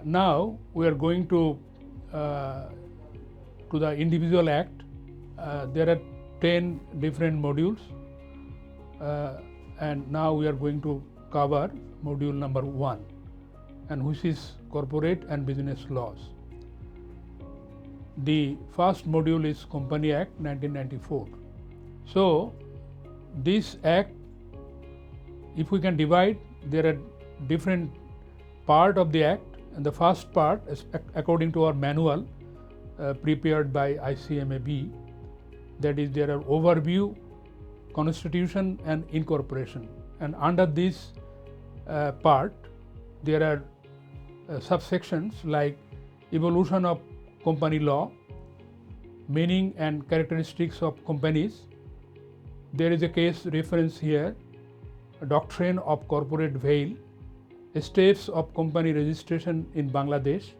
Now we are going to the individual act. There are 10 different modules, and now we are going to cover module number 1, and which is corporate and business laws. The first module is Company Act 1994. So this act, if we can divide, there are different part of the act, and the first part is according to our manual prepared by ICMAB, that is there are overview, constitution and incorporation, and under this part there are subsections like evolution of company law, meaning and characteristics of companies. There is a case reference here, doctrine of corporate veil, steps of company registration in Bangladesh,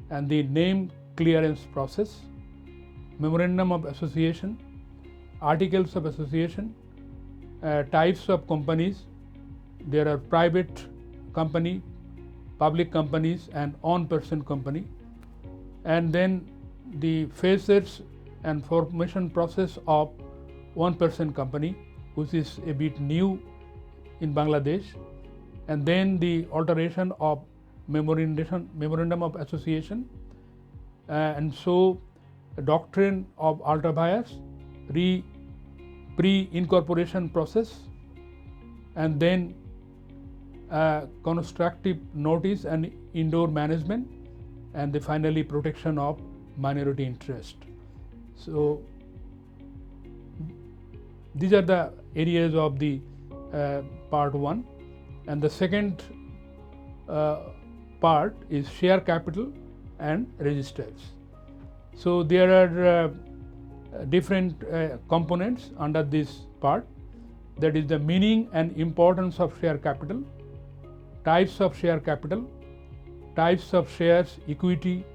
and the name clearance process, memorandum of association, articles of association, types of companies. There are private company, public companies and on-person company, and then the phases and formation process of one-person company, which is a bit new in Bangladesh, and then the alteration of memorandum of association, and so doctrine of alter bias, pre-incorporation process, and then constructive notice and indoor management, and the finally protection of minority interest. So these are the areas of the part 1, and the second part is share capital and registers. So there are different components under this part, that is the meaning and importance of share capital, types of share capital, types of shares, equity,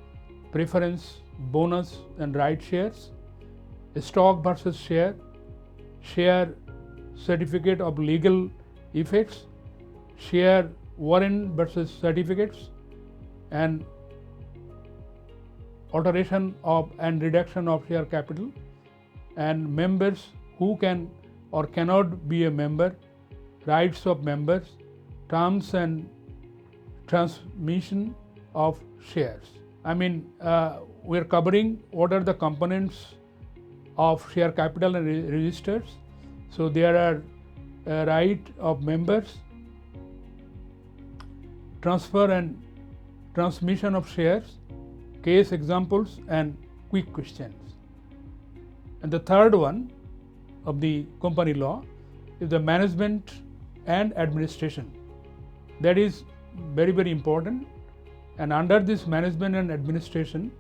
preference, bonus and right shares, stock versus share, share certificate of legal effects, share warrant versus certificates, and alteration of and reduction of share capital, and members who can or cannot be a member, rights of members, terms and transmission of shares. I mean, we are covering what are the components of share capital and registers. So there are right of members, transfer and transmission of shares, case examples and quick questions. And the third one of the company law is the management and administration. That is very, very important. And under this management and administration,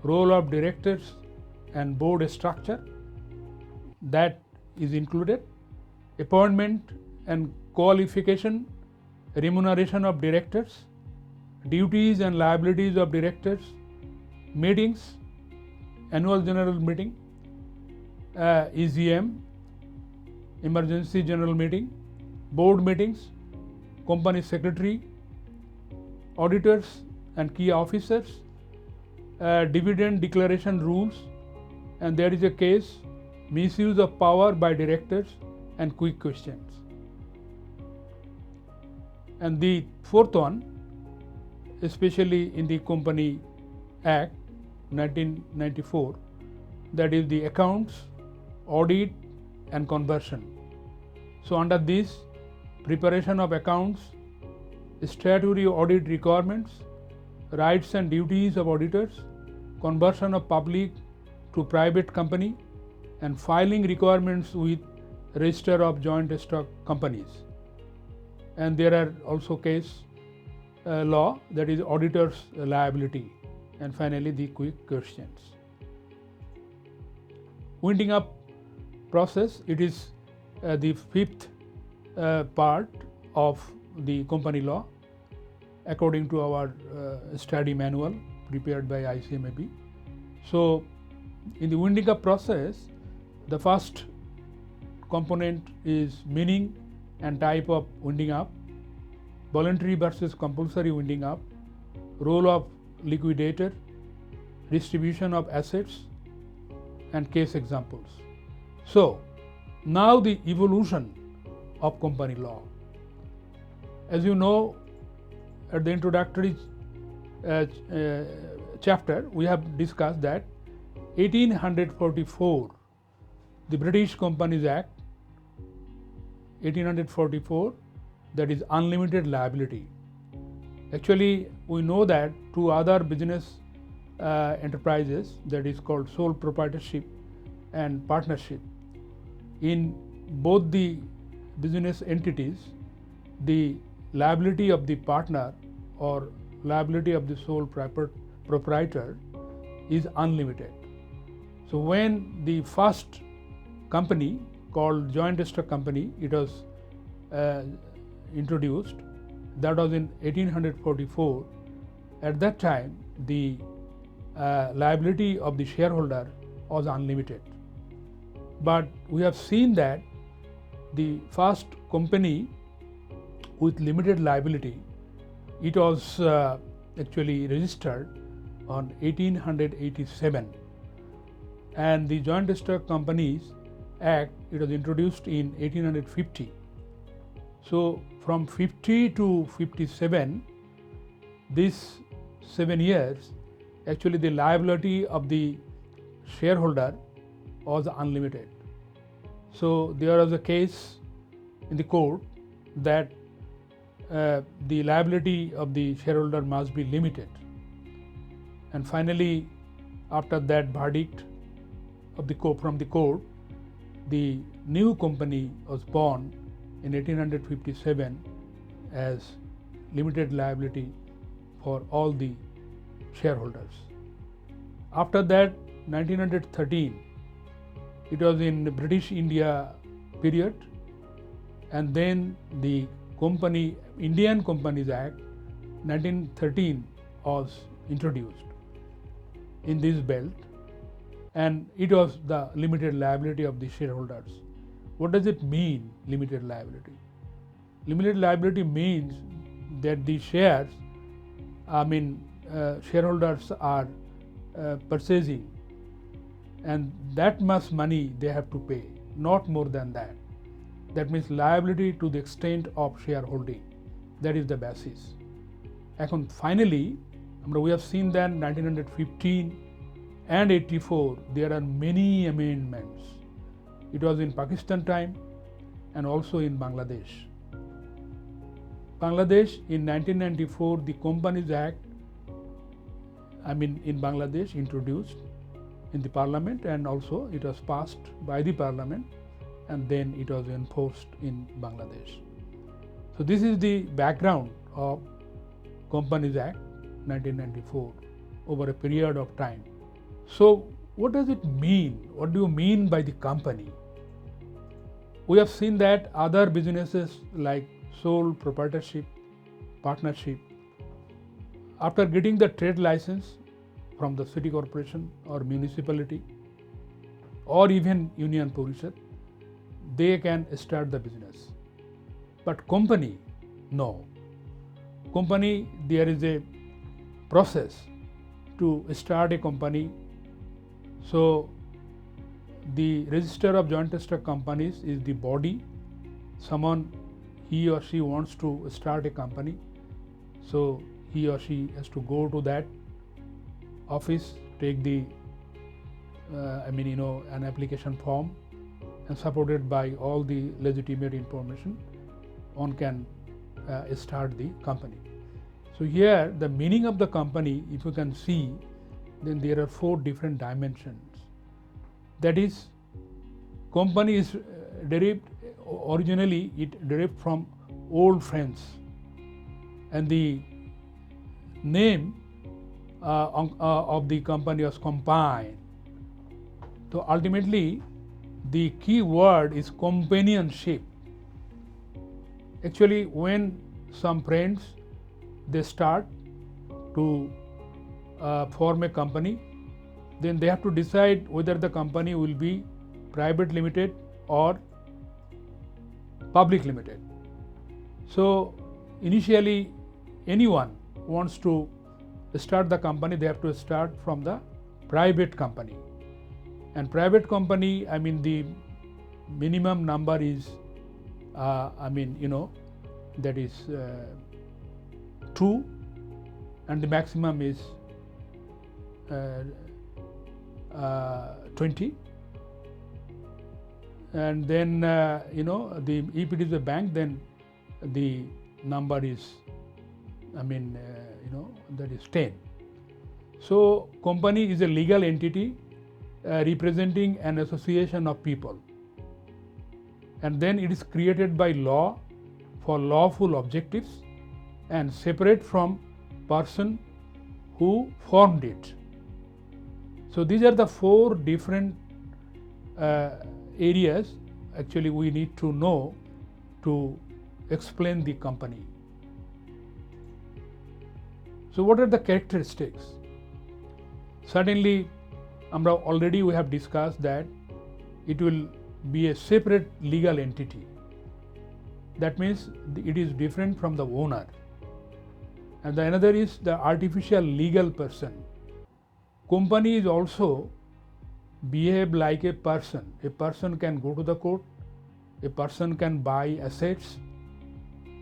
role of directors and board structure, that is included, appointment and qualification, remuneration of directors, duties and liabilities of directors, meetings, annual general meeting, EGM, emergency general meeting, board meetings, company secretary, auditors and key officers, dividend declaration rules, and there is a case, misuse of power by directors and quick questions. And the fourth one, especially in the Company Act 1994, that is the accounts, audit and conversion. So under this, preparation of accounts, statutory audit requirements, rights and duties of auditors, conversion of public to private company, and filing requirements with register of joint stock companies. And there are also case law, that is auditor's liability, and finally the quick questions. Winding up process, it is the fifth part of the company law according to our study manual prepared by ICMAB. So in the winding up process, the first component is meaning and type of winding up, voluntary versus compulsory winding up, role of liquidator, distribution of assets, and case examples. So now the evolution of company law. As you know, at the introductory chapter, we have discussed that 1844, the British Companies Act, 1844, that is unlimited liability. Actually, we know that two other business enterprises, that is called sole proprietorship and partnership. In both the business entities, the liability of the partner or liability of the sole proprietor is unlimited. So when the first company called joint stock company, it was introduced, that was in 1844. At that time, the liability of the shareholder was unlimited. But we have seen that the first company with limited liability, it was actually registered on 1887, and the Joint Stock Companies Act, it was introduced in 1850. So from 50 to 57, these 7 years, actually the liability of the shareholder was unlimited. So there was a case in the court that the liability of the shareholder must be limited. And finally, after that verdict of from the court, the new company was born in 1857 as limited liability for all the shareholders. After that, 1913, it was in the British India period, and then the Indian Companies Act 1913 was introduced in this belt, and it was the limited liability of the shareholders. What does it mean, limited liability? Limited liability means that the shares, shareholders are purchasing, and that much money they have to pay, not more than that. That means liability to the extent of shareholding. That is the basis. And finally, we have seen that 1915 and 84, there are many amendments. It was in Pakistan time and also in Bangladesh. Bangladesh, in 1994, the Companies Act, in Bangladesh, introduced in the parliament, and also it was passed by the parliament, and then it was enforced in Bangladesh. So this is the background of Companies Act 1994 over a period of time. So what does it mean? What do you mean by the company? We have seen that other businesses like sole proprietorship, partnership, after getting the trade license from the city corporation or municipality or even union परिषद, they can start the business. But company, no. Company, there is a process to start a company. So the register of joint stock companies is the body. Someone, he or she wants to start a company, so he or she has to go to that office, take the an application form, and supported by all the legitimate information, one can start the company. So here the meaning of the company, if you can see, then there are 4 different dimensions. That is, company is originally it derived from old French, and the name of the company was compagnie. So ultimately, the key word is companionship. Actually, when some friends, they start to form a company, then they have to decide whether the company will be private limited or public limited. So initially, anyone wants to start the company, they have to start from the private company. And private company, I mean, the minimum number is, that is 2, and the maximum is 20. And then, if it is a bank, then the number is, that is 10. So, company is a legal entity representing an association of people. And then it is created by law for lawful objectives and separate from person who formed it. So these are the 4 different areas actually we need to know to explain the company. So what are the characteristics? Certainly, already we have discussed that it will be a separate legal entity. That means it is different from the owner. And the another is the artificial legal person. Company is also behave like a person. A person can go to the court, a person can buy assets.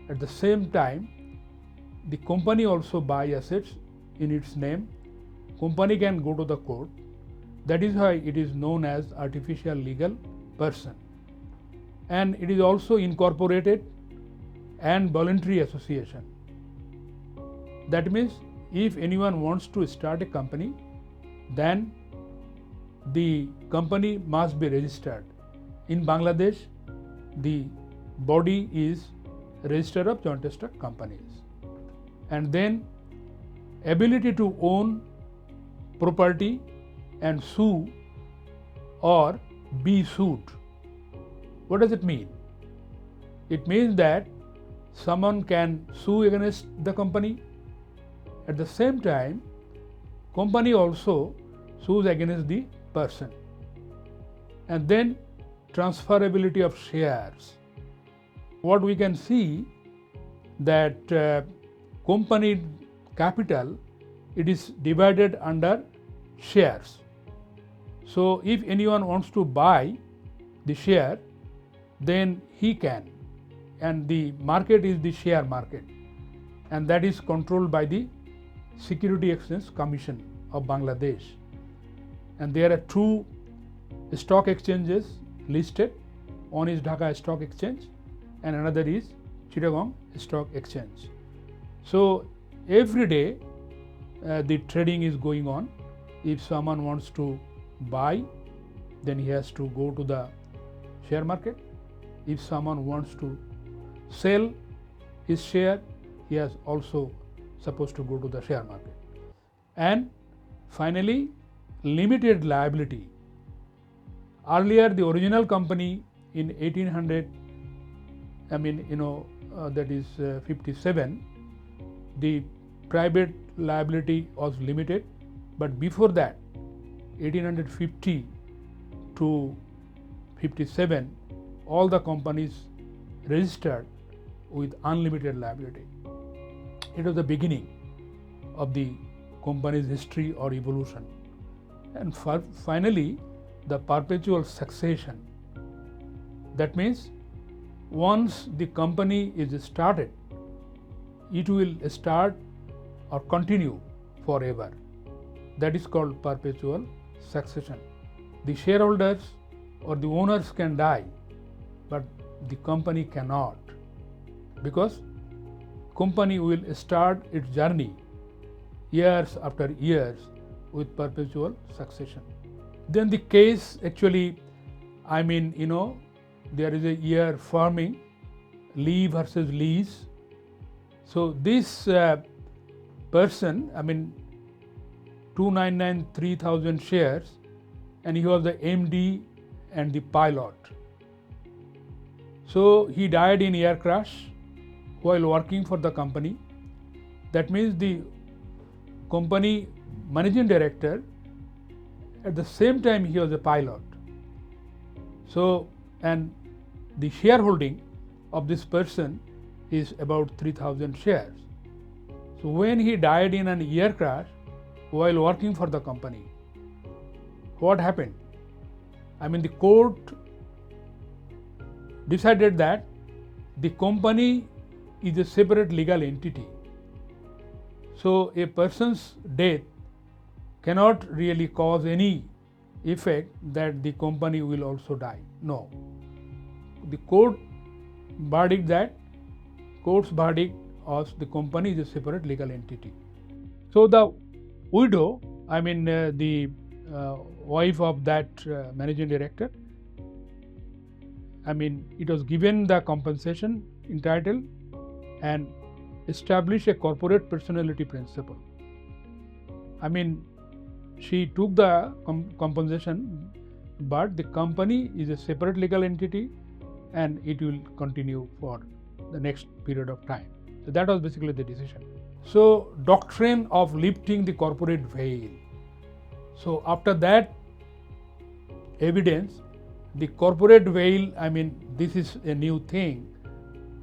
At the same time, the company also buy assets in its name. Company can go to the court. That is why it is known as artificial legal person. And it is also incorporated and voluntary association. That means if anyone wants to start a company, then the company must be registered. In Bangladesh, the body is Register of Joint Stock Companies. And then ability to own property and sue or be sued. What does it mean? It means that someone can sue against the company. At the same time, company also sues against the person. And then transferability of shares. What we can see that company capital, it is divided under shares. So if anyone wants to buy the share, then he can. And the market is the share market. And that is controlled by the Security Exchange Commission of Bangladesh. And there are 2 stock exchanges listed. One is Dhaka Stock Exchange and another is Chittagong Stock Exchange. So every day the trading is going on. If someone wants to buy, then he has to go to the share market. If someone wants to sell his share, he is also supposed to go to the share market. And finally, limited liability. Earlier, the original company in 1800, that is 57, the private liability was limited. But before that, 1850 to 57, all the companies registered with unlimited liability. It was the beginning of the company's history or evolution. And finally, the perpetual succession. That means once the company is started, it will start or continue forever. That is called perpetual succession. The shareholders or the owners can die, but the company cannot, because company will start its journey years after years with perpetual succession. Then the case actually, there is a year forming, Lee versus Lees. So this person, 299,300 shares, and he was the MD and the pilot. So he died in air crash while working for the company. That means the company managing director, at the same time he was a pilot. So, and the shareholding of this person is about 3,000 shares. So when he died in an air crash while working for the company, what happened? I mean, the court decided that the company is a separate legal entity. So a person's death cannot really cause any effect that the company will also die. No. The court's verdict was the company is a separate legal entity. So the widow, I mean the wife of that managing director, I mean it was given the compensation entitled and establish a corporate personality principle. I mean she took the compensation, but the company is a separate legal entity and it will continue for the next period of time. So that was basically the decision. So doctrine of lifting the corporate veil. So after that evidence, the corporate veil, I mean this is a new thing.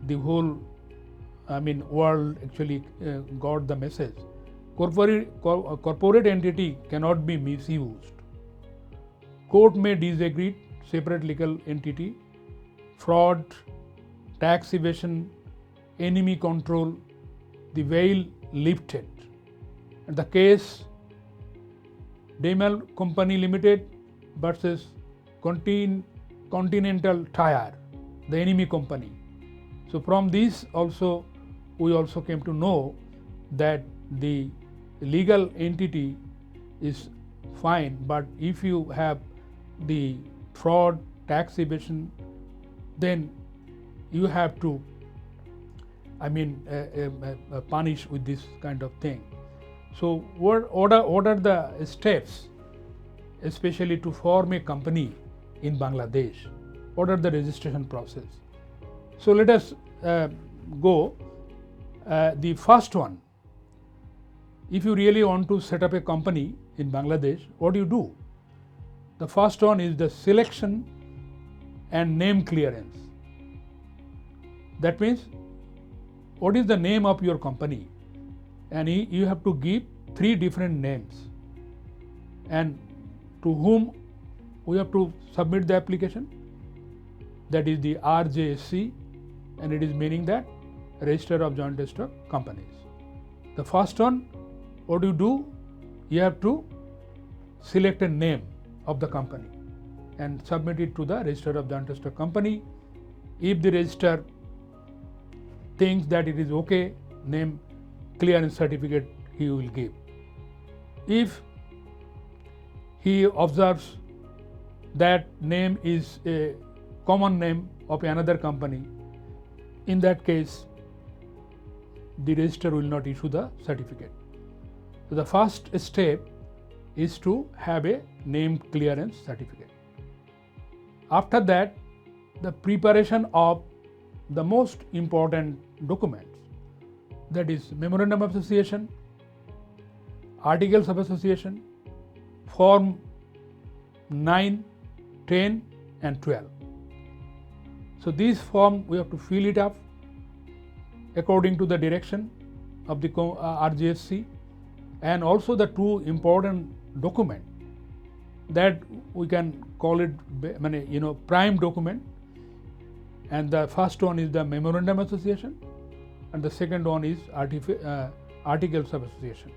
The whole world actually got the message. Corporate entity cannot be misused. Court may disagree, separate legal entity, fraud, tax evasion, enemy control, the veil lifted. And the case Demel Company Limited versus Continental Tire, the enemy company. So from this also we also came to know that the legal entity is fine, but if you have the fraud, tax evasion, then you have to punish with this kind of thing. So what are the steps, especially to form a company in Bangladesh? What are the registration process? So let us go. The first one, if you really want to set up a company in Bangladesh, what do you do? The first one is the selection and name clearance. That means what is the name of your company, and you have to give 3 different names, and to whom we have to submit the application. That is the RJSC, and it is meaning that Register of Joint Stock Companies. The first one, what do you do? You have to select a name of the company and submit it to the Register of Joint Stock Company. If the register thinks that it is okay, name clearance certificate he will give. If he observes that name is a common name of another company, in that case the register will not issue the certificate. So the first step is to have a name clearance certificate. After that, the preparation of the most important documents, that is Memorandum of Association, Articles of Association, Form 9, 10 and 12. So this form we have to fill it up according to the direction of the RGSC, and also the 2 important documents that we can call it prime document, and the first one is the Memorandum of Association and the second one is Articles of Association.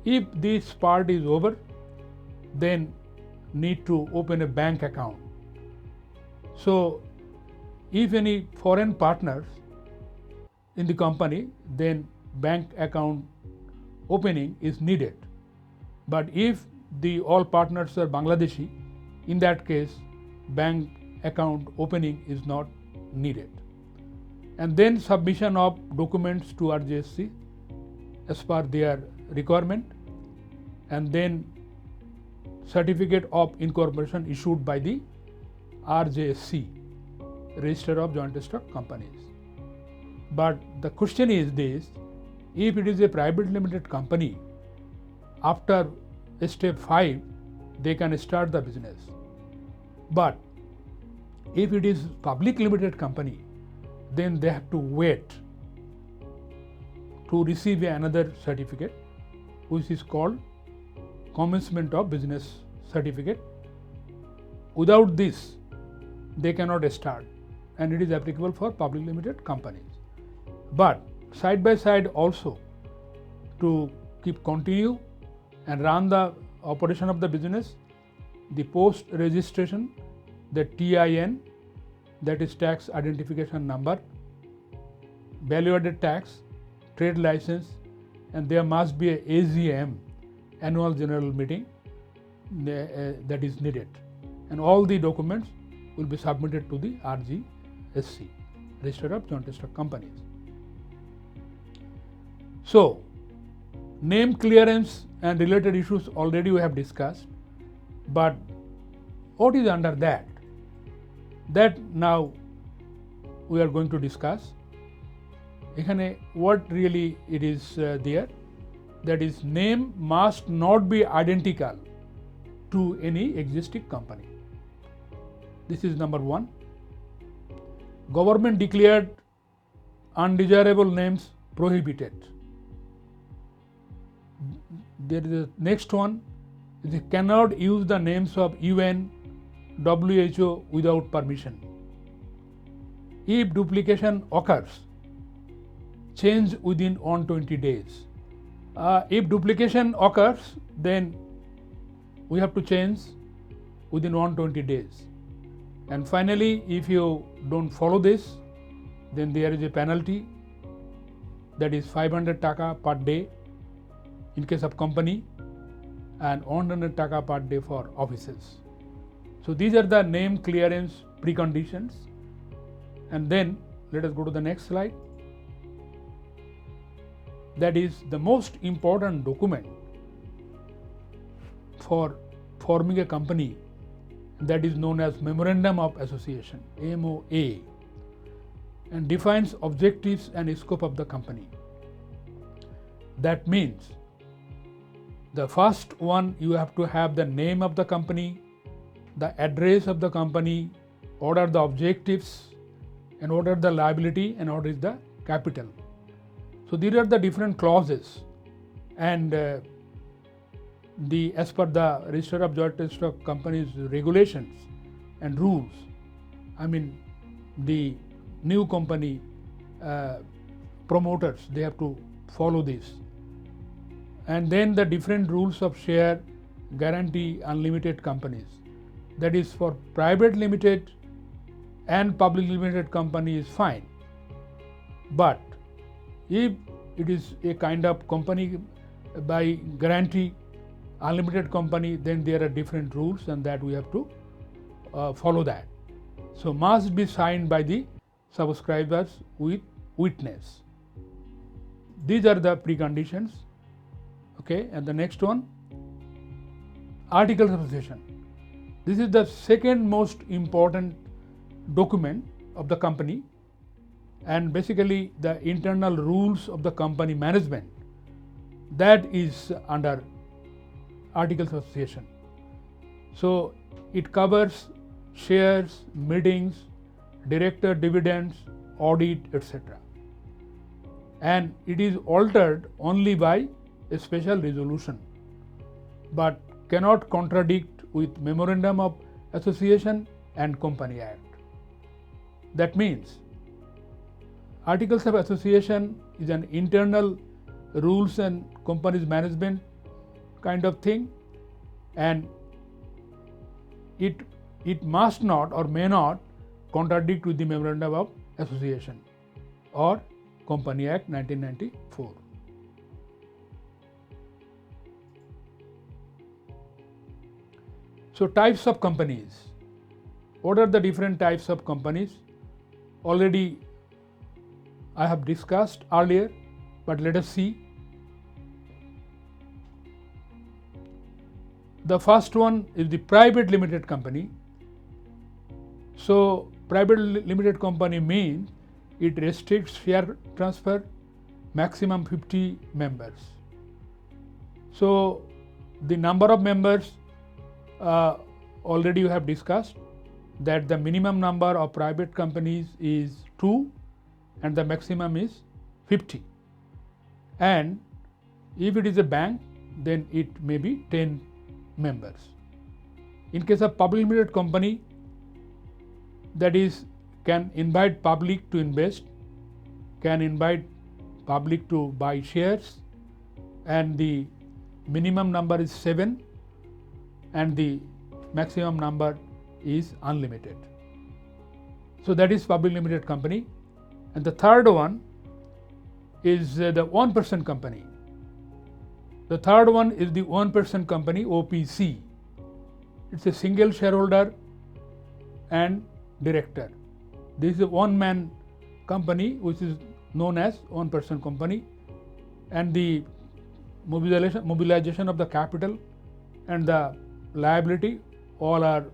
If this part is over, then need to open a bank account. So if any foreign partners in the company, then bank account opening is needed. But if all partners are Bangladeshi, in that case bank account opening is not needed. And then submission of documents to RJSC as per their requirement, and then certificate of incorporation issued by the RJSC, Register of Joint Stock Companies. But the question is this: if it is a private limited company, after step 5 they can start the business. But if it is public limited company, then they have to wait to receive another certificate, which is called commencement of business certificate. Without this, they cannot start, and it is applicable for public limited companies. But side by side also, to keep continue and run the operation of the business, the post registration, the TIN, that is tax identification number, value added tax, trade license, and there must be a AGM, annual general meeting, that is needed, and all the documents will be submitted to the RGSC, Register of Joint Stock Companies. So, name clearance and related issues already we have discussed, but what is under that? That now we are going to discuss. এখানে what really it is there, that is name must not be identical to any existing company. This is number one. Government declared undesirable names prohibited. There is a next one, they cannot use the names of UN, WHO without permission. If duplication occurs, change within 120 days. If duplication occurs, then we have to change within 120 days. And finally, if you don't follow this, then there is a penalty, that is 500 taka per day in case of company and 100 taka per day for offices. So these are the name clearance preconditions. And then let us go to the next slide. That is the most important document for forming a company, that is known as Memorandum of Association, MOA, and defines objectives and scope of the company. That means the first one, you have to have the name of the company, the address of the company, what are the objectives, and what are the liability, and what is the capital. So these are the different clauses, and as per the Register of Joint Stock Companies regulations and rules, I mean the new company promoters, they have to follow this. And then the different rules of share guarantee unlimited companies, that is for private limited and public limited company is fine. But if it is a kind of company by guarantee unlimited company, then there are different rules, and that we have to follow that. So must be signed by the subscribers with witness. These are the preconditions. Okay, and the next one, Articles of Association. This is the second most important document of the company, and basically the internal rules of the company management, that is under Articles of Association. So it covers shares, meetings, director dividends, audit, etc. And it is altered only by a special resolution, but cannot contradict with Memorandum of Association and Company Act. That means Articles of Association is an internal rules and companies management kind of thing, and it must not or may not contradict with the Memorandum of Association or Company Act 1994. So types of companies. What are the different types of companies? Already I have discussed earlier, but let us see. The first one is the private limited company. So private limited company means it restricts share transfer, maximum 50 members. So the number of members already you have discussed, that the minimum number of private companies is 2 and the maximum is 50. and if it is a bank, then it may be 10 members. In case of public limited company, that is, can invite public to invest, can invite public to buy shares, and the minimum number is 7 and the maximum number is unlimited. So that is public limited company. And the third one is the one-person company. The third one is the one-person company, OPC. It's a single shareholder and director. This is a one-man company which is known as one-person company, and the mobilization of the capital and the liability all are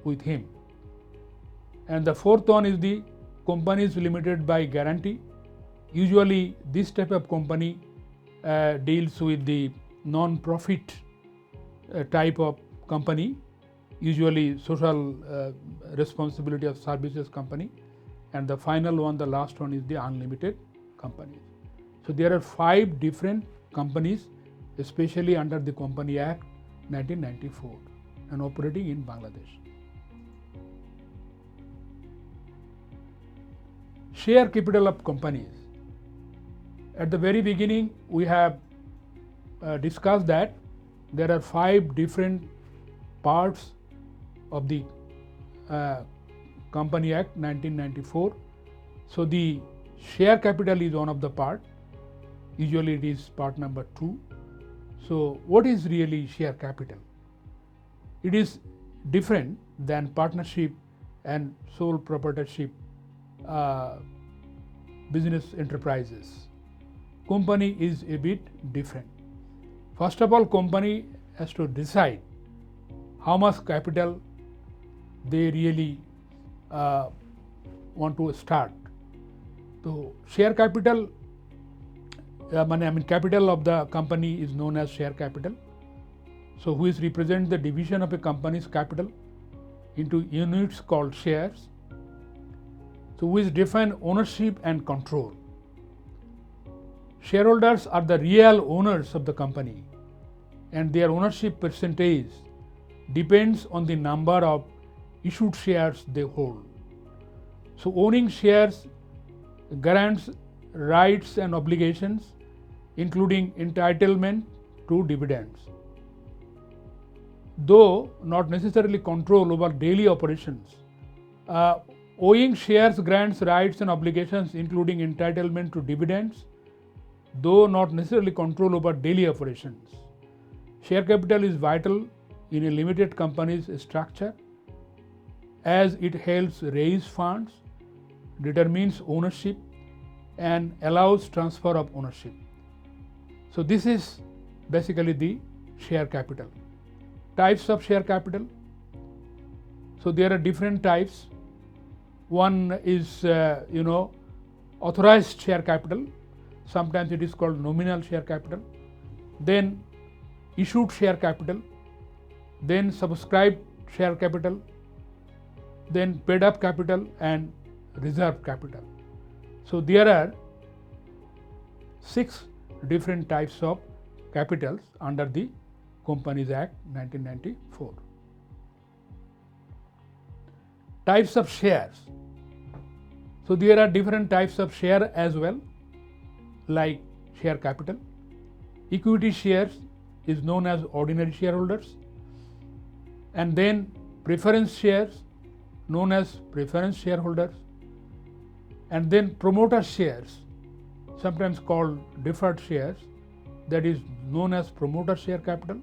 with him. And the fourth one is the companies limited by guarantee. Usually this type of company deals with the non-profit type of company, usually social responsibility of services company. And the final one, the last one, is the unlimited companies. So there are 5 different companies, especially under the Company Act 1994 and operating in Bangladesh. Share capital of companies. At the very beginning, we have discussed that there are 5 different parts of the Company Act 1994. So the share capital is one of the part. Usually it is part number 2. So what is really share capital? It is different than partnership and sole proprietorship business enterprises. Company is a bit different. First of all, company has to decide how much capital they really want to start. So share capital, capital of the company is known as share capital. So which represents the division of a company's capital into units called shares. So which define ownership and control. Shareholders are the real owners of the company, and their ownership percentage depends on the number of issued shares they hold. So owning shares grants rights and obligations, including entitlement to dividends. Though not necessarily control over daily operations, owning shares grants rights and obligations, including entitlement to dividends, though not necessarily control over daily operations. Share capital is vital in a limited company's structure, as it helps raise funds, determines ownership, and allows transfer of ownership. So this is basically the share capital. Types of share capital. So there are different types. One is authorized share capital. Sometimes it is called nominal share capital. Then issued share capital. Then subscribed share capital. Then paid up capital and reserve capital. So there are 6 different types of capitals under the Companies Act 1994. Types of shares. So there are different types of share as well, like share capital. Equity shares is known as ordinary shareholders, and then preference shares known as preference shareholders, and then promoter shares, sometimes called deferred shares, that is known as promoter share capital.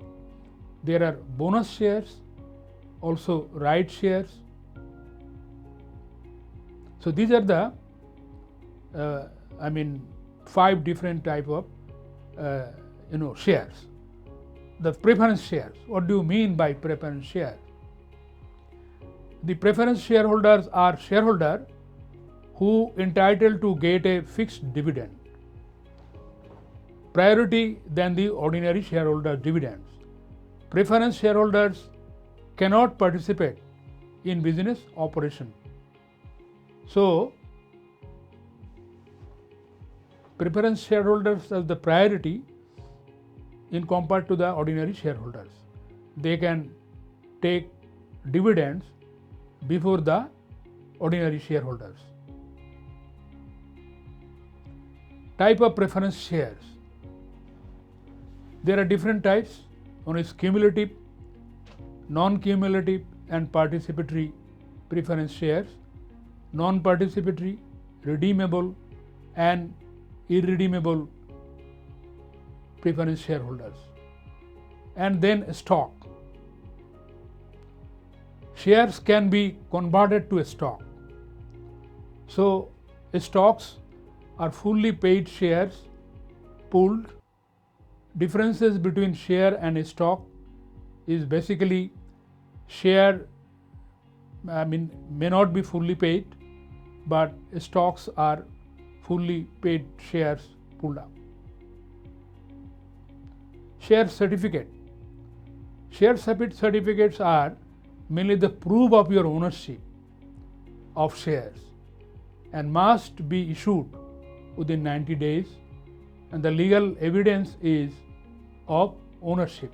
There are bonus shares, also right shares. So these are the 5 different type of shares. The preference shares. What do you mean by preference share? The preference shareholders are shareholders who entitled to get a fixed dividend, priority than the ordinary shareholder dividends. Preference shareholders cannot participate in business operation. So preference shareholders have the priority in compared to the ordinary shareholders. They can take dividends before the ordinary shareholders. Type of preference shares. There are different types. One is cumulative, non-cumulative and participatory preference shares, non-participatory, redeemable and irredeemable preference shareholders. And then stock. Shares can be converted to stock. So stocks are fully paid shares pooled. Differences between share and stock is basically share may not be fully paid, but stocks are fully paid shares pulled up. Share certificate. Share certificates are mainly the proof of your ownership of shares and must be issued within 90 days, and the legal evidence is of ownership.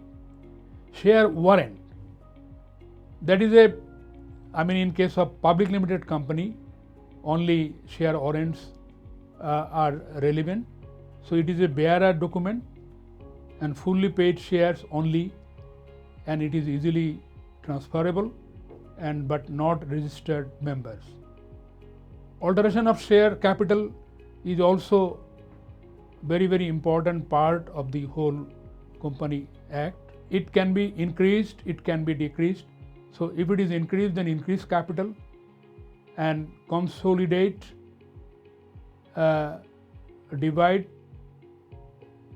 Share warrant. That is in case of public limited company, only share warrants are relevant. So it is a bearer document and fully paid shares only, and it is easily transferable but not registered members. Alteration of share capital is also very important part of the whole Company Act. It can be increased, it can be decreased. So if it is increased, then increase capital and consolidate, divide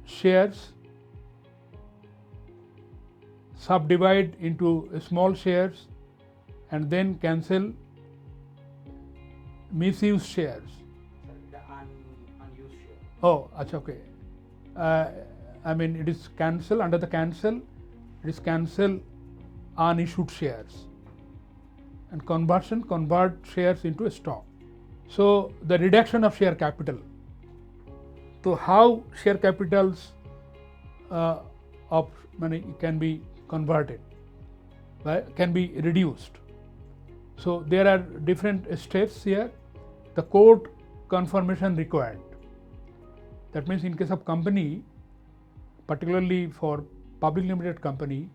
shares, subdivide into small shares, and then cancel misuse shares. The unused share. Oh, that's okay. It is cancel, under the cancel, it is cancel unissued shares, and convert shares into a stock. So the reduction of share capital. So how share capitals of money can be converted, can be reduced. So there are different steps here. The court confirmation required. That means in case of company, particularly for public limited company,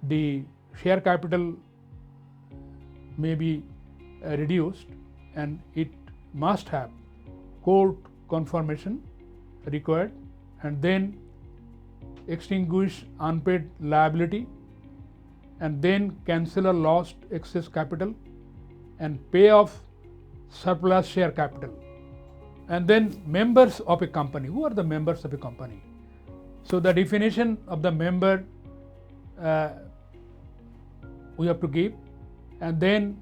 the share capital may be reduced, and it must have court confirmation required, and then extinguish unpaid liability, and then cancel a lost excess capital, and pay off surplus share capital. And then members of a company. Who are the members of a company? So the definition of the member we have to give, and then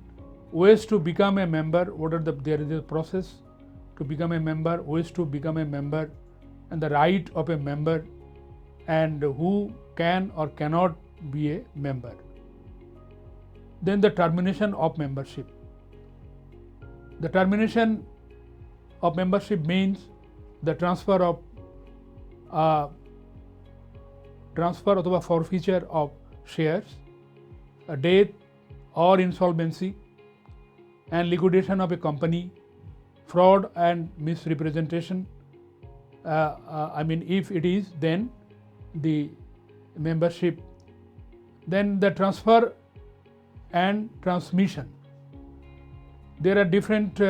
ways to become a member. There is a process to become a member, ways to become a member, and the right of a member, and who can or cannot be a member. Then the termination of membership. The termination of membership means the transfer or forfeiture of shares, a death or insolvency, and liquidation of a company, fraud and misrepresentation. If it is, then the membership. Then the transfer and transmission. There are different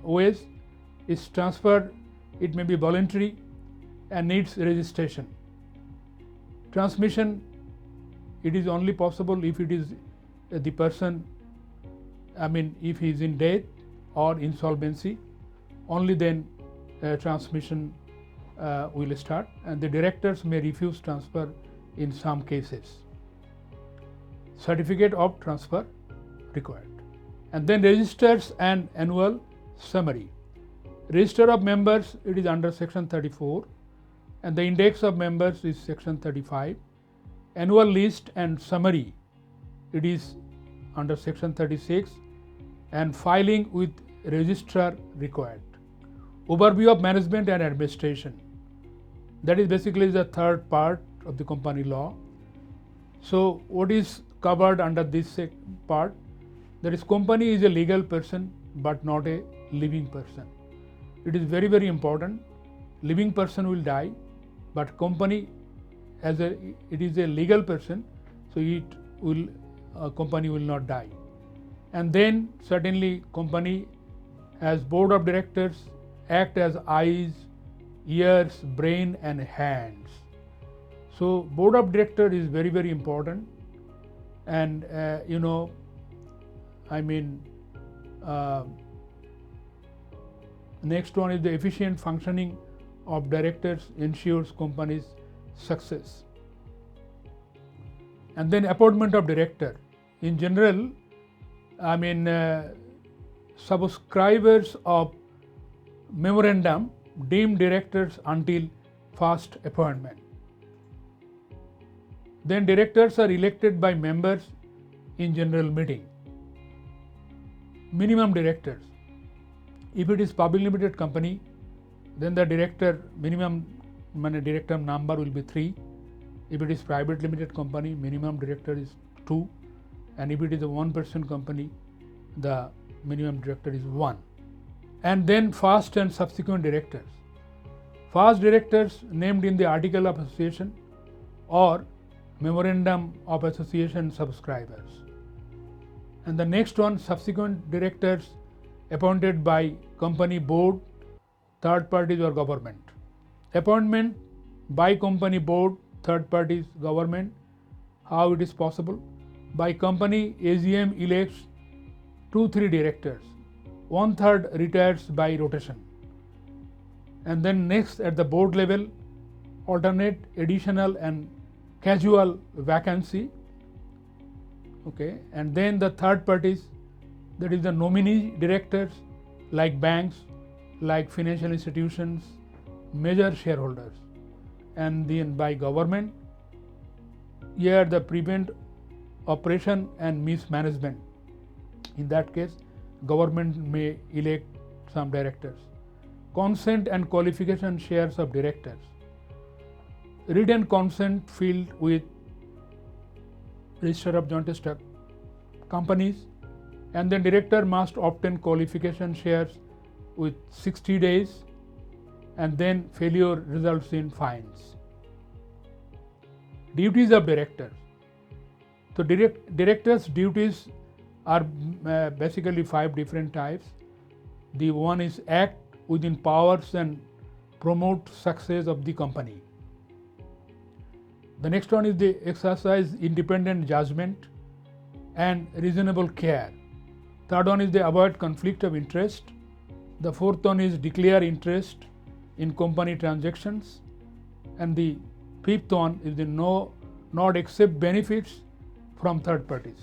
ways. Is transfer, it may be voluntary and needs registration. Transmission, it is only possible if it is the person, if he is in death or insolvency, only then transmission will start, and the directors may refuse transfer in some cases. Certificate of transfer required. And then registers and annual summary. Register of members, it is under section 34, and the index of members is section 35. Annual list and summary, it is under section 36, and filing with registrar required. Overview of management and administration. That is basically the third part of the company law. So what is covered under this part? That is, company is a legal person but not a living person. It is very, very important. Living person will die, but company it is a legal person, so company will not die. And then certainly company as board of directors act as eyes, ears, brain and hands. So board of director is very, very important. And next one is the efficient functioning of directors ensures company's success. And then appointment of director. In general, subscribers of memorandum deem directors until first appointment. Then directors are elected by members in general meeting. Minimum directors. If it is public limited company, then the minimum director number will be 3. If it is private limited company, minimum director is 2. And if it is a 1% company, the minimum director is 1. And then first and subsequent directors. First directors named in the article of association or memorandum of association subscribers. And the next one, subsequent directors appointed by company board, third parties or government. Appointment by company board, third parties, government. How it is possible? By company AGM elects 2-3 directors. 1/3 retires by rotation. And then next at the board level, alternate, additional and casual vacancy. Okay, and then the third parties, that is the nominee directors like banks, like financial institutions, major shareholders. And then by government, here the prevent operation and mismanagement. In that case, government may elect some directors. Consent and qualification shares of directors. Written consent filed with Register of Joint Stock Companies, and then director must obtain qualification shares with 60 days, and then failure results in fines. Duties of directors. So directors' duties are basically 5 different types. The one is act within powers and promote success of the company. The next one is the exercise independent judgment and reasonable care. Third one is the avoid conflict of interest. The fourth one is declare interest in company transactions. And the fifth one is the not accept benefits from third parties.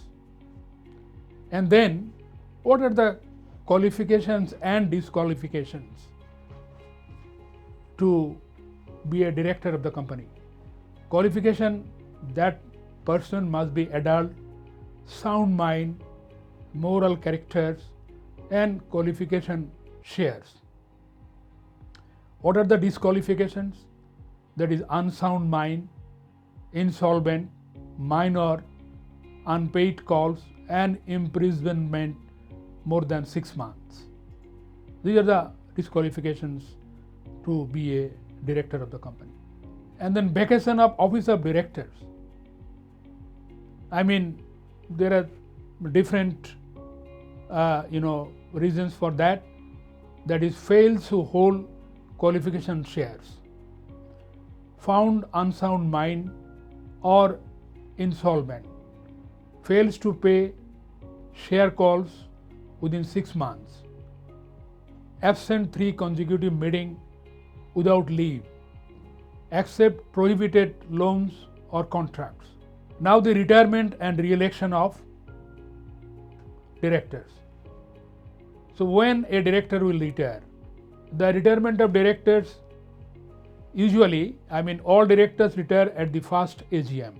And then what are the qualifications and disqualifications to be a director of the company? Qualification: that person must be adult, sound mind, moral characters, and qualification shares. What are the disqualifications? That is unsound mind, insolvent, minor, unpaid calls, and imprisonment more than 6 months. These are the disqualifications to be a director of the company. And then vacation of office of directors. There are different reasons for that. That is, fails to hold qualification shares, found unsound mind or insolvent, fails to pay share calls within 6 months, absent 3 consecutive meetings without leave, accept prohibited loans or contracts. Now the retirement and re-election of directors. So when a director will retire, the retirement of directors, usually, all directors retire at the first AGM.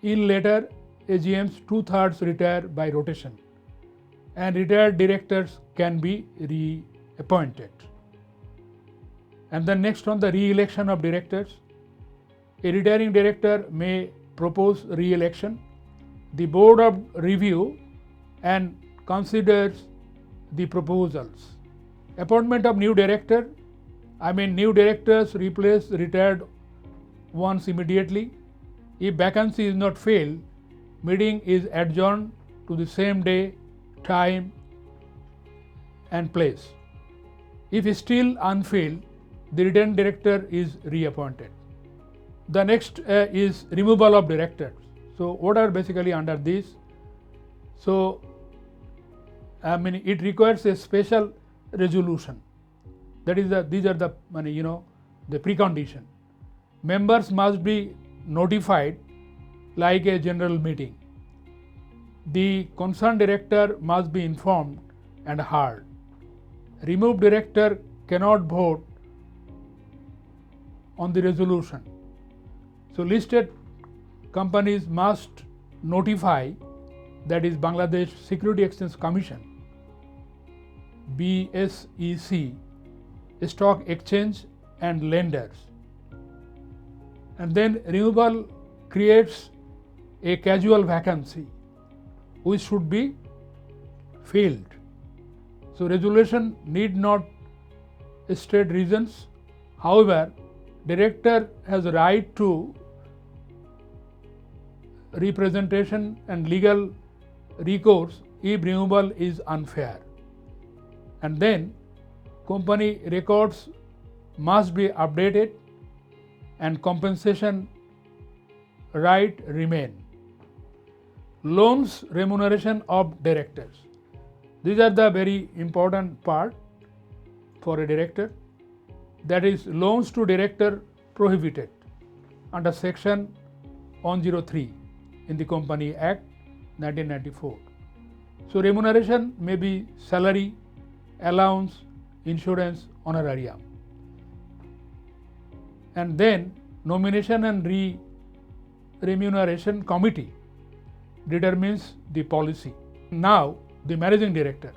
In later AGMs, 2/3 retire by rotation, and retired directors can be appointed. And then next on the re-election of directors. A retiring director may propose re-election. The board of review and considers the proposals. Appointment of new director. New directors replace retired ones immediately. If vacancy is not filled, meeting is adjourned to the same day, time and place. If still unfilled, the retained director is reappointed. The next is removal of directors. So what are basically under this? So it requires a special resolution. That is these are the the precondition. Members must be notified like a general meeting. The concerned director must be informed and heard. Removed director cannot vote on the resolution. So listed companies must notify, that is Bangladesh Security Exchange Commission, BSEC, stock exchange and lenders. And then removal creates a casual vacancy which should be filled. So resolution need not state reasons. However, director has a right to representation and legal recourse if removal is unfair. And then company records must be updated and compensation right remain. Loans remuneration of directors. These are the very important part for a director. That is, loans to director prohibited under section 103 in the Company Act 1994. So remuneration may be salary, allowance, insurance, honorarium. And then nomination and remuneration committee determines the policy. Now the managing director.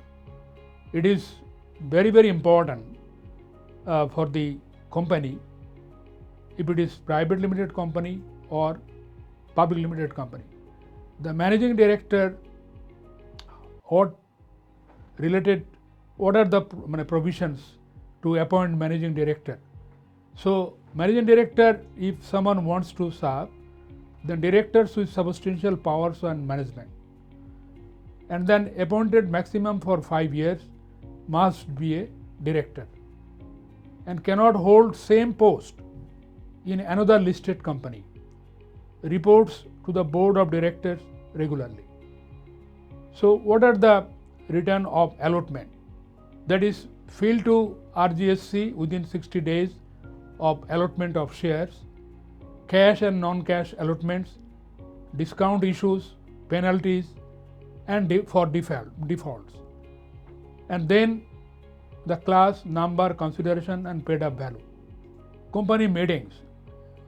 It is very, very important for the company, if it is private limited company or public limited company. The managing director, what are the provisions to appoint managing director? So managing director, if someone wants to serve, then directors with substantial powers and management, and then appointed maximum for 5 years, must be a director and cannot hold same post in another listed company. Reports to the board of directors regularly. So what are the return of allotment? That is, fill to RGSC within 60 days of allotment of shares, cash and non-cash allotments, discount issues, penalties, and for defaults. And then the class, number, consideration and paid up value. Company meetings,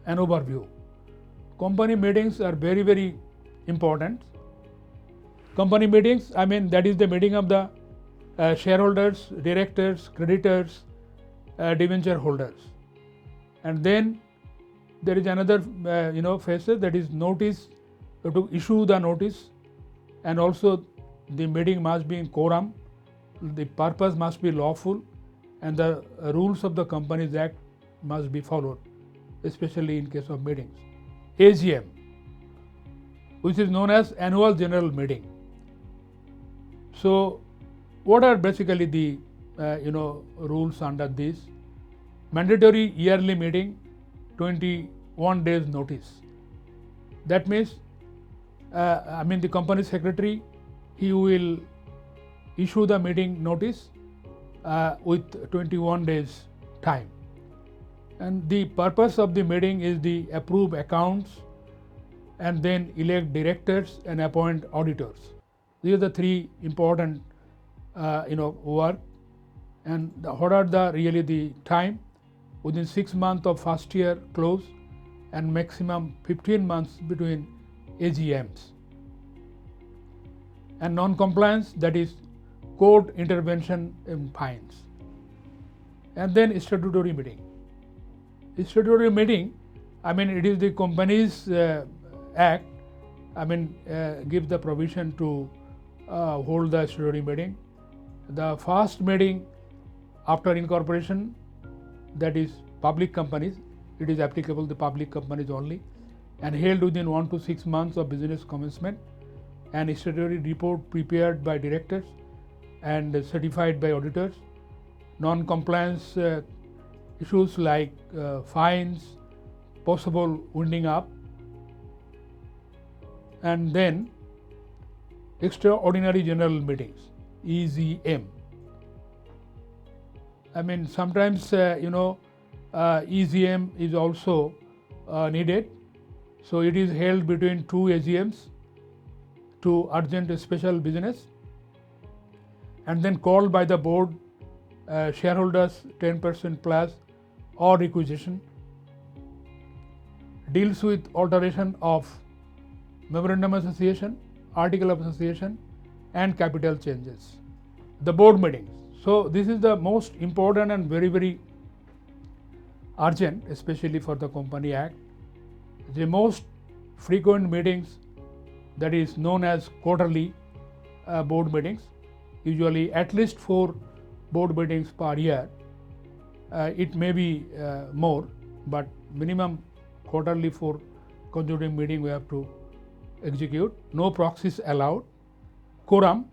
an overview. Company meetings are very, very important. Company meetings, that is the meeting of the shareholders, directors, creditors, debenture holders. And then there is another phase, that is notice, to issue the notice, and also the meeting must be in quorum, the purpose must be lawful, and the rules of the Companies Act must be followed, especially in case of meetings. AGM, which is known as Annual General Meeting. So what are basically the rules under this? Mandatory yearly meeting, 21 days notice. That means the company secretary, he will issue the meeting notice with 21 days time. And the purpose of the meeting is the approve accounts and then elect directors and appoint auditors. These are the three important work. And what are the time? Within 6 months of first year close and maximum 15 months between AGMs. And non-compliance, that is court intervention and fines. And then statutory meeting. Statutory meeting, I mean, it is the company's act, I mean, give the provision to hold the statutory meeting. The first meeting after incorporation, that is public companies, it is applicable to public companies only, and held within 1 to 6 months of business commencement, and statutory report prepared by directors and certified by auditors. Non-compliance issues like fines, possible winding up, and then extraordinary general meetings, EGM. I mean, sometimes EGM is also needed, so it is held between 2 AGMs to urgent special business, and then called by the board, shareholders 10% plus or requisition, deals with alteration of memorandum of association, article of association, and capital changes. The board meetings. So this is the most important and very, very urgent, especially for the Company Act. The most frequent meetings, that is known as quarterly board meetings, usually at least 4 board meetings per year. It may be more, but minimum quarterly 4 consecutive meeting we have to execute. No proxies allowed. Quorum,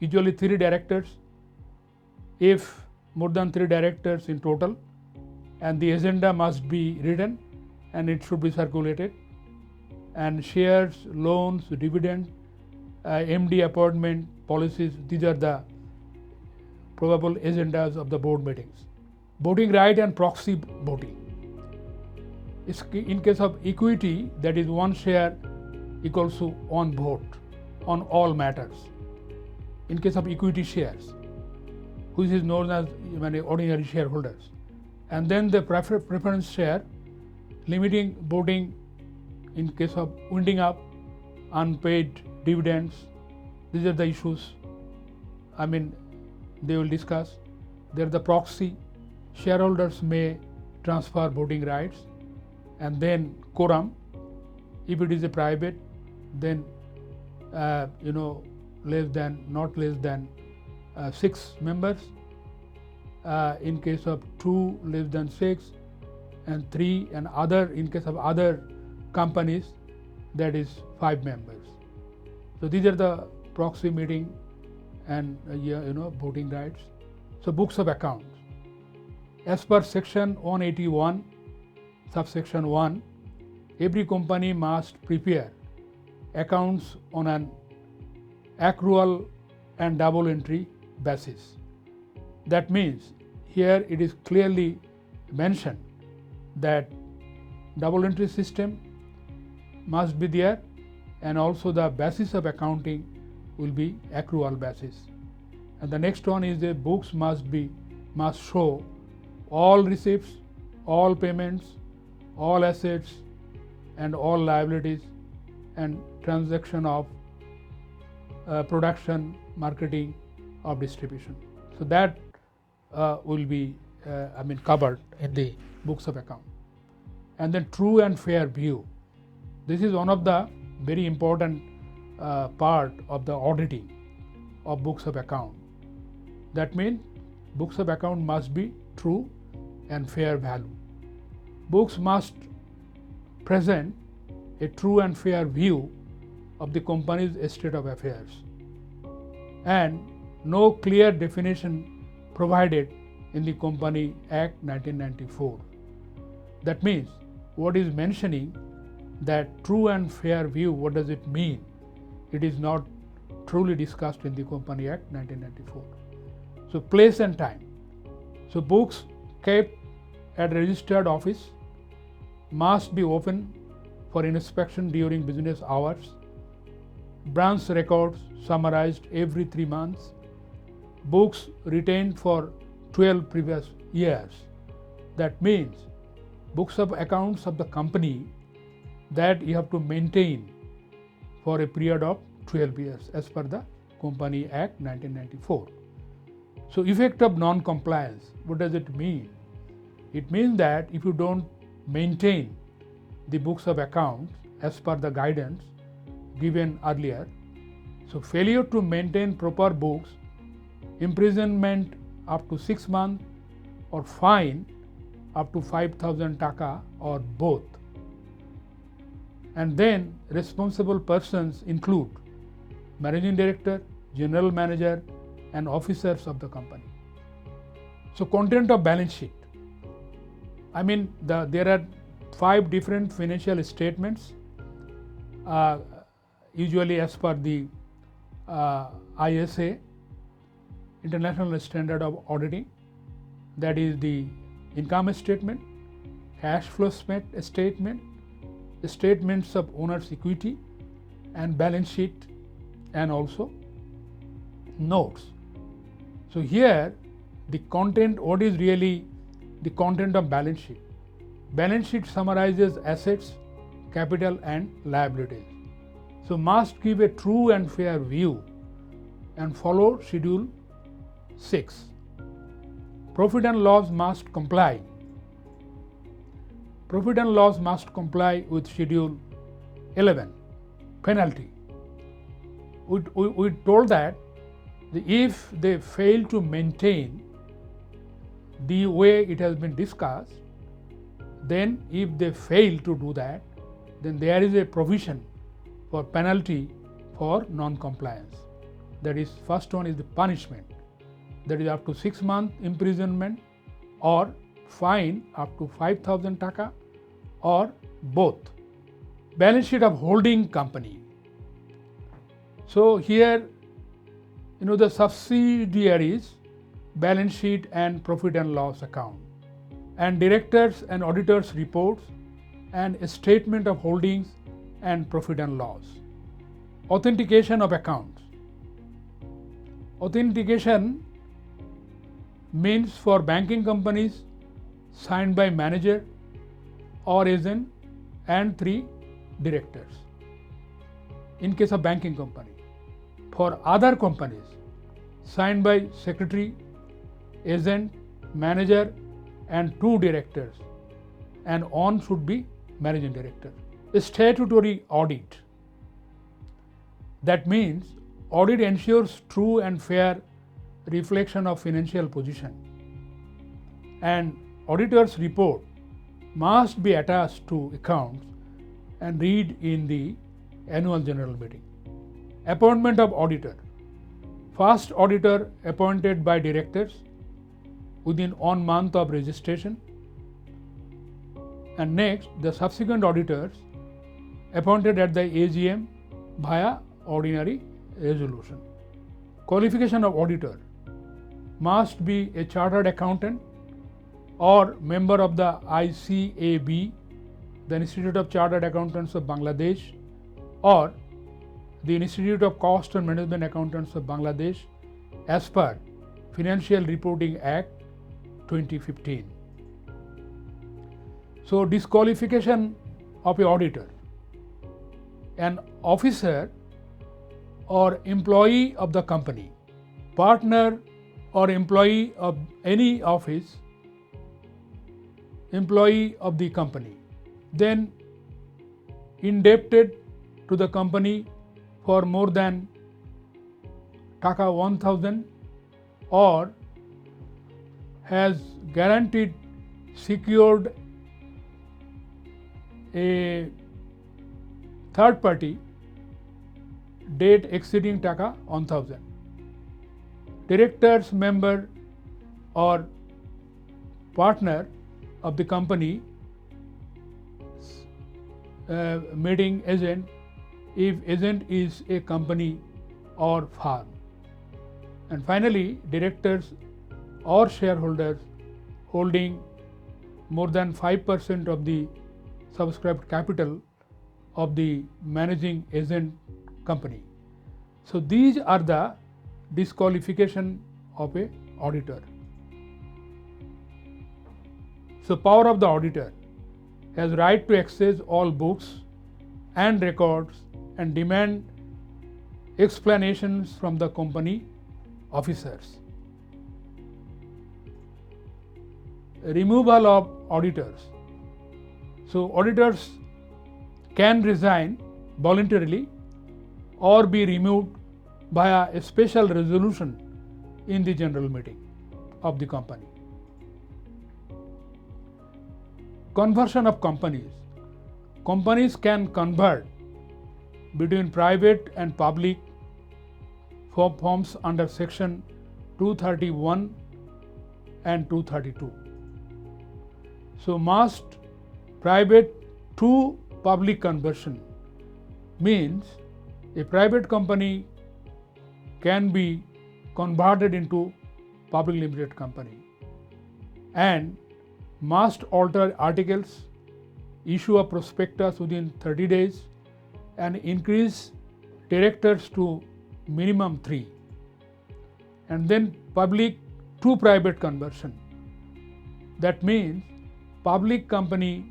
usually 3 directors, if more than 3 directors in total, and the agenda must be written and it should be circulated. And shares, loans, dividend, MD appointment, policies, these are the probable agendas of the board meetings. Voting right and proxy voting. In case of equity, that is 1 share equals to 1 vote on all matters. In case of equity shares, which is known as ordinary shareholders. And then the preference share, limiting voting in case of winding up, unpaid dividends. These are the issues, I mean, they will discuss. There the proxy, shareholders may transfer voting rights, and then quorum, if it is a private, then not less than 6 members. In case of 2, less than 6, and 3, and other, in case of other companies, that is 5 members. So these are the proxy meeting and voting rights. So books of accounts. As per section 181, subsection 1, every company must prepare accounts on an accrual and double entry basis. That means here it is clearly mentioned that double entry system must be there, and also the basis of accounting will be accrual basis. And the next one is the books must show all receipts, all payments, all assets, and all liabilities, and transaction of production, marketing, or distribution. So that will be covered in the books of account. And then true and fair view. This is one of the very important part of the auditing of books of account. That means books of account must be true and fair value. Books must present a true and fair view of the company's state of affairs, and no clear definition provided in the Company Act 1994. That means what is mentioning that true and fair view, what does it mean? It is not truly discussed in the Company Act 1994. So place and time. So books kept at registered office must be open for inspection during business hours. Branch records summarized every 3 months. Books retained for 12 previous years. That means books of accounts of the company that you have to maintain for a period of 12 years as per the Company Act 1994. So effect of non-compliance, what does it mean? It means that if you don't maintain the books of accounts as per the guidance given earlier, so failure to maintain proper books, imprisonment up to 6 months or fine up to 5,000 taka or both. And then responsible persons include managing director, general manager and officers of the company. So content of balance sheet. I mean there are 5 different financial statements usually as per the ISA, International Standard of Auditing, that is the income statement, cash flow statement, statements of owner's equity and balance sheet and also notes. So here the content, what is really the content of balance sheet? Balance sheet summarizes assets, capital and liabilities. So must give a true and fair view and follow Schedule 6. Profit and loss must comply. Profit and loss must comply with Schedule 11, penalty. We told that if they fail to maintain the way it has been discussed, then if they fail to do that, then there is a provision for penalty for non-compliance. That is, first one is the punishment, that is up to 6 months imprisonment or fine up to 5,000 taka or both. Balance sheet of holding company. So here, the subsidiaries, balance sheet and profit and loss account, and directors and auditors reports and a statement of holdings and profit and loss. Authentication of accounts. Authentication means for banking companies signed by manager or agent and 3 directors in case of banking company. For other companies signed by secretary, agent, manager and 2 directors, and on should be managing director. A statutory audit. That means audit ensures true and fair reflection of financial position, and auditor's report must be attached to accounts and read in the annual general meeting. Appointment of auditor. First auditor appointed by directors within 1 month of registration, and next the subsequent auditors appointed at the AGM via ordinary resolution. Qualification of auditor must be a chartered accountant or member of the ICAB, the Institute of Chartered Accountants of Bangladesh, or the Institute of Cost and Management Accountants of Bangladesh as per Financial Reporting Act 2015. So disqualification of an auditor. An officer or employee of the company, partner or employee of any office, employee of the company, then indebted to the company for more than taka 1,000 or has guaranteed secured a third party debt exceeding taka 1,000. Directors, member or partner of the company, meeting agent if agent is a company or firm. And finally, directors or shareholders holding more than 5% of the subscribed capital of the managing agent company. So these are the disqualification of a auditor. So power of the auditor: has right to access all books and records and demand explanations from the company officers. removal of auditors. So auditors can resign voluntarily or be removed via a special resolution in the general meeting of the company. Conversion of companies. Companies can convert between private and public forms under section 231 and 232. So must private to public conversion means a private company can be converted into public limited company and must alter articles, issue a prospectus within 30 days and increase directors to minimum 3, and then public to private conversion. That means public company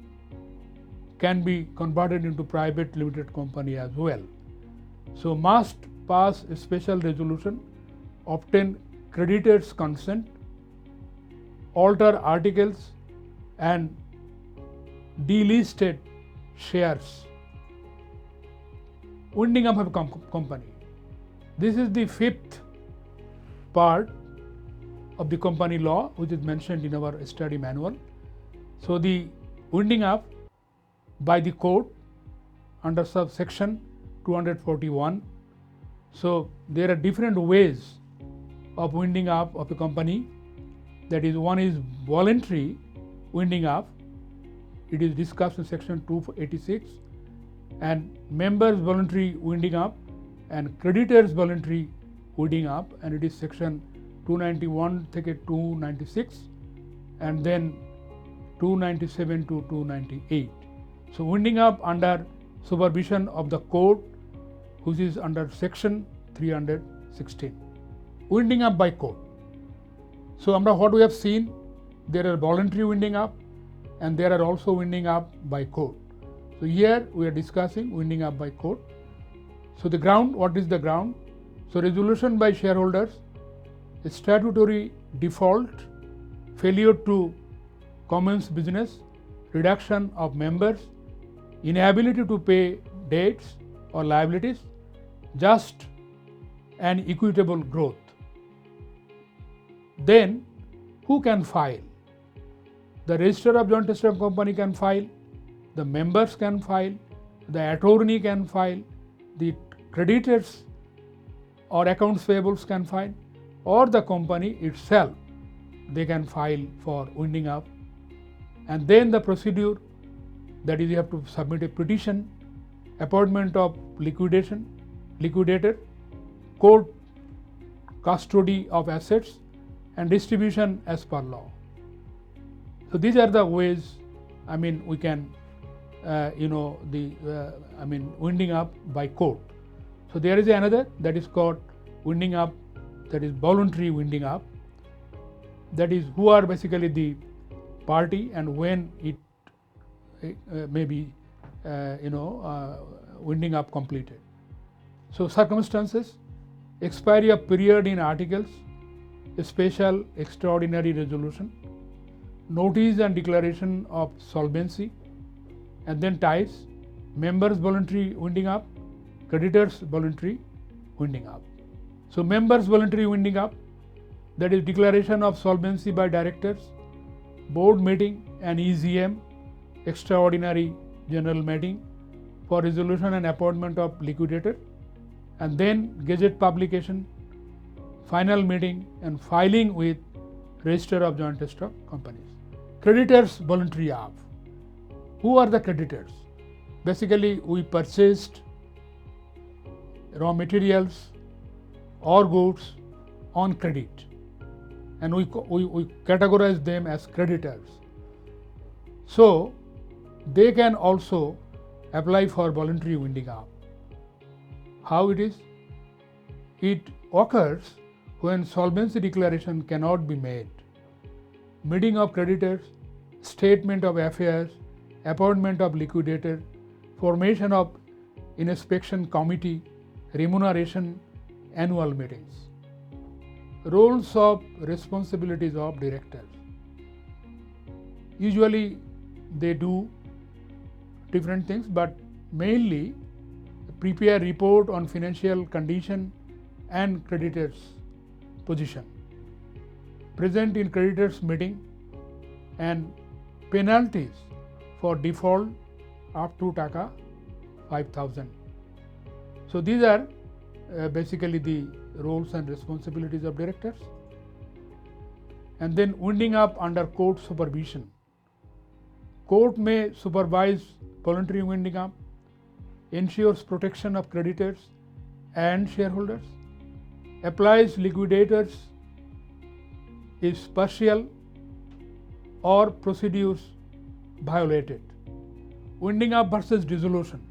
can be converted into private limited company as well. So must pass a special resolution, obtain creditors' consent, alter articles and delisted shares. Winding up of a company. This is the 5th part of the company law, which is mentioned in our study manual. So the winding up by the court under subsection 241. So there are different ways of winding up of a company. That is, one is voluntary winding up. It is discussed in section 286, and members voluntary winding up and creditors voluntary winding up, and it is section 291 to 296 and then 297 to 298. So winding up under supervision of the court, which is under section 316. Winding up by court. So what we have seen, there are voluntary winding up and there are also winding up by court. So here we are discussing winding up by court. So the ground, what is the ground? So resolution by shareholders, statutory default, failure to commence business, reduction of members, inability to pay debts or liabilities, just and equitable growth. Then who can file? The Register of Joint Stock Company can file, the members can file, the attorney can file, the creditors or accounts payables can file, or the company itself, they can file for winding up. And then the procedure, that is, you have to submit a petition, appointment of liquidator, court custody of assets and distribution as per law. So these are the ways, we can, winding up by court. So there is another that is called winding up, that is voluntary winding up. That is who are basically the party and when it may be, winding up completed. So circumstances, expiry of period in articles, a special extraordinary resolution, notice and declaration of solvency, and then ties, members voluntary winding up, creditors voluntary winding up. So members voluntary winding up, that is declaration of solvency by directors, board meeting and EGM, extraordinary general meeting for resolution and appointment of liquidator, and then gazette publication, final meeting and filing with Register of Joint Stock Companies. Creditors voluntary up. Who are the creditors? Basically, we purchased raw materials or goods on credit, and we categorize them as creditors. So they can also apply for voluntary winding up. How it is? It occurs when solvency declaration cannot be made, meeting of creditors, statement of affairs, appointment of liquidator, formation of inspection committee, remuneration, annual meetings. Roles of responsibilities of directors. Usually they do different things, but mainly prepare report on financial condition and creditors position, present in creditors meeting, and penalties for default up to taka 5,000. So these are basically the roles and responsibilities of directors. And then winding up under court supervision. Court may supervise voluntary winding up, ensures protection of creditors and shareholders, applies liquidators if partial or procedures violated. Winding up versus dissolution.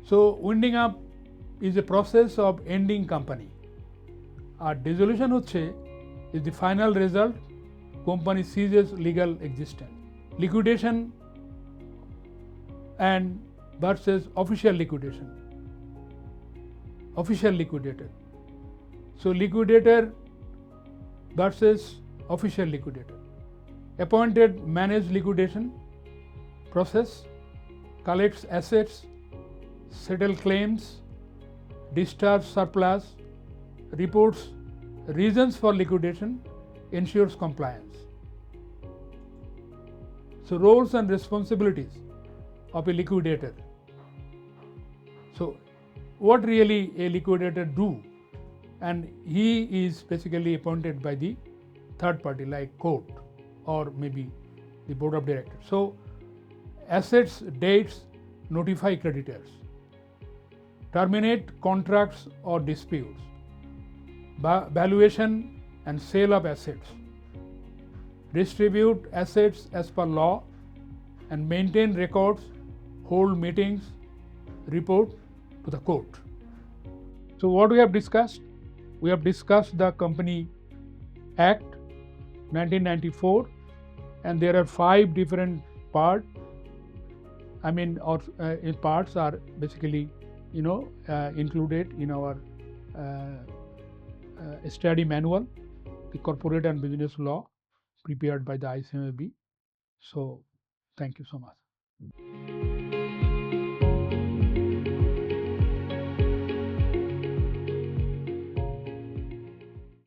So winding up is a process of ending company. R dissolution হচ্ছে is the final result, company ceases legal existence. Liquidation and versus official liquidation. Official liquidator. So liquidator versus official liquidator. Appointed managed liquidation process, collects assets, settle claims, discharge surplus, reports reasons for liquidation, ensures compliance. So roles and responsibilities of a liquidator. So what really a liquidator do? And he is basically appointed by the third party like court or maybe the board of directors. So assets, dates, notify creditors, terminate contracts or disputes, valuation and sale of assets, distribute assets as per law and maintain records, hold meetings, report to the court. So what we have discussed? We have discussed the Company Act 1994, and there are 5 different parts. Parts are basically included in our study manual, the corporate and business law prepared by the ICMAB. So thank you so much.